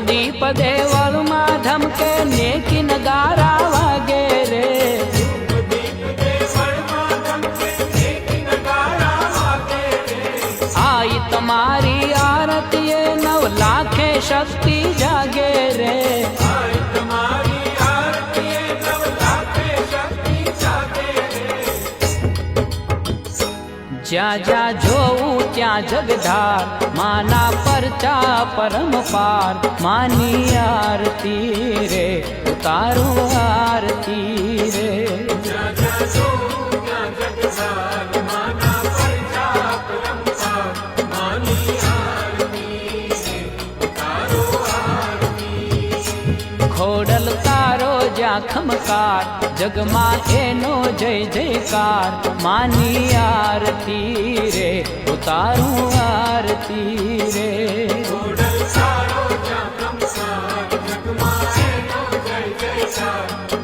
દીપ દેવળ માં ધમકે નેકી નગારા વાગે રે आई तुम्हारी आरती 9 लाखे शक्ति जागे रे ज्या ज्या जोऊ त्या जगधार माना परचा परम पार मानी आरती रे उतारो आरती रे खोडल तारो ज्या खमकार जगमा एनो जय जयकार मानी आरती रे उतारू आरती रे खोडल तारो ज्या खमकार जगमा एनो जय जयकार